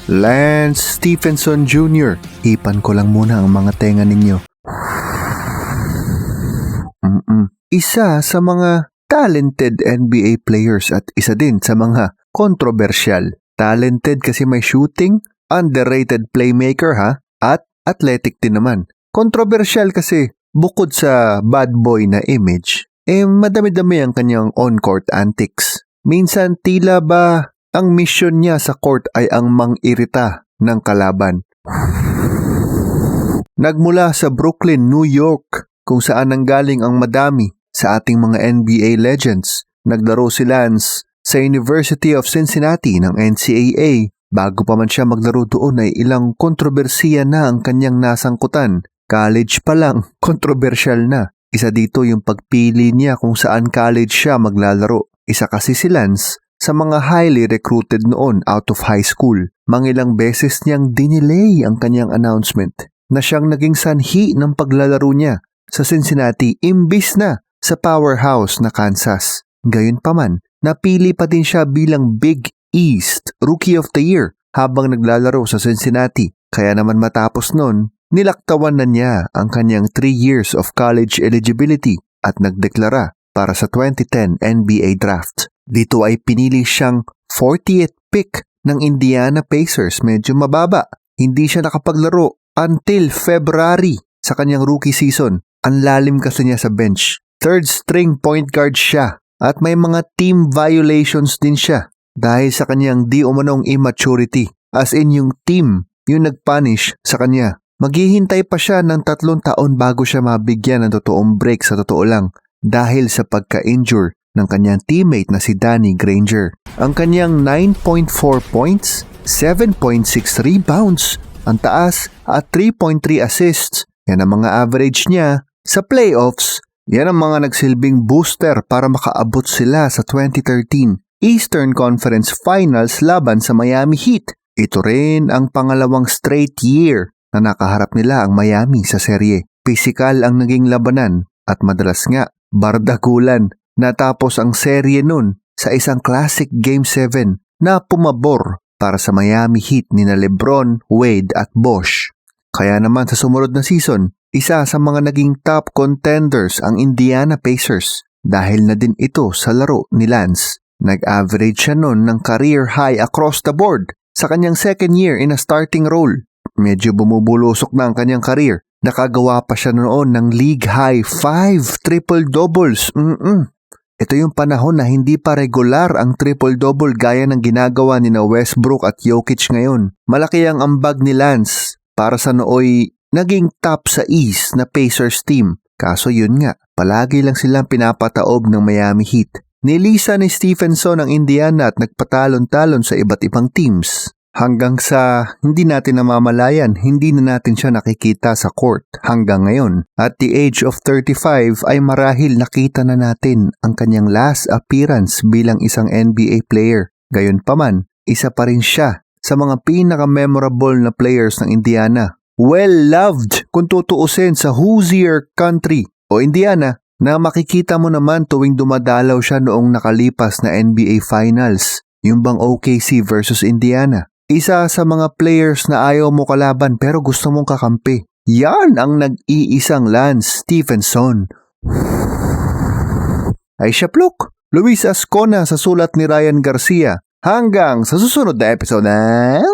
Lance Stephenson Jr. Hipan ko lang muna ang mga tenga ninyo. Isa sa mga talented NBA players at isa din sa mga kontrobersyal. Talented kasi may shooting, underrated playmaker at athletic din naman. Kontrobersyal kasi bukod sa bad boy na image, madami-dami ang kanyang on-court antics. Minsan tila ba ang mission niya sa court ay ang mang-irita ng kalaban. Nagmula sa Brooklyn, New York, kung saan nanggaling ang madami sa ating mga NBA legends. Naglaro si Lance sa University of Cincinnati ng NCAA. Bago pa man siya maglaro doon ay ilang kontrobersiya na ang kanyang nasangkutan. College pa lang, kontrobersyal na. Isa dito yung pagpili niya kung saan college siya maglalaro. Isa kasi si Lance sa mga highly recruited noon out of high school. Mangilang beses niyang dinelay ang kanyang announcement na siyang naging sanhi ng paglalaro niya sa Cincinnati imbis na sa powerhouse na Kansas. Gayunpaman, napili pa din siya bilang Big East Rookie of the Year habang naglalaro sa Cincinnati. Kaya naman matapos nun, nilaktawan na niya ang kanyang 3 years of college eligibility at nagdeklara para sa 2010 NBA Draft. Dito ay pinili siyang 40th pick ng Indiana Pacers. Medyo mababa. Hindi siya nakapaglaro until February sa kanyang rookie season. Ang lalim kasi niya sa bench. Third string point guard siya at may mga team violations din siya dahil sa kanyang di umanong immaturity. As in yung team yung nagpunish sa kanya. Maghihintay pa siya ng 3 taon bago siya mabigyan ng totoong break sa totoo lang dahil sa pagka-injure ng kanyang teammate na si Danny Granger. Ang kanyang 9.4 points, 7.6 rebounds, ang taas at 3.3 assists. Yan ang mga average niya sa playoffs. Yan ang mga nagsilbing booster para makaabot sila sa 2013 Eastern Conference Finals laban sa Miami Heat. Ito rin ang pangalawang straight year na nakaharap nila ang Miami sa serye. Physical ang naging labanan at madalas nga bardagulan. Natapos ang serye nun sa isang classic Game 7 na pumabor para sa Miami Heat ni na LeBron, Wade at Bosh. Kaya naman sa sumunod na season, isa sa mga naging top contenders ang Indiana Pacers dahil na din ito sa laro ni Lance. Nag-average siya nun ng career high across the board sa kanyang second year in a starting role. Medyo bumubulusok na ang kanyang career. Nakagawa pa siya noon ng league high 5 triple-doubles. Ito yung panahon na hindi pa regular ang triple-double gaya ng ginagawa ni na Westbrook at Jokic ngayon. Malaki ang ambag ni Lance para sa nooy naging top sa East na Pacers team. Kaso yun nga, palagi lang silang pinapataob ng Miami Heat. Nilisa ni Stephenson ang Indiana at nagpatalon-talon sa iba't ibang teams. Hanggang sa hindi natin namamalayan, hindi na natin siya nakikita sa court hanggang ngayon. At the age of 35 ay marahil nakita na natin ang kanyang last appearance bilang isang NBA player. Gayunpaman, isa pa rin siya sa mga pinaka-memorable na players ng Indiana. Well-loved kung tutuusin sa Hoosier Country o Indiana na makikita mo naman tuwing dumadalaw siya noong nakalipas na NBA Finals. Yung bang OKC versus Indiana. Isa sa mga players na ayaw mo kalaban pero gusto mong kakampi. Yan ang nag-iisang Lance Stephenson. Ay siyaplok, Luis Ascona sa sulat ni Ryan Garcia. Hanggang sa susunod na episode ng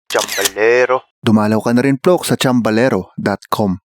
Chambalero. Dumalaw ka na rin plok sa chambalero.com.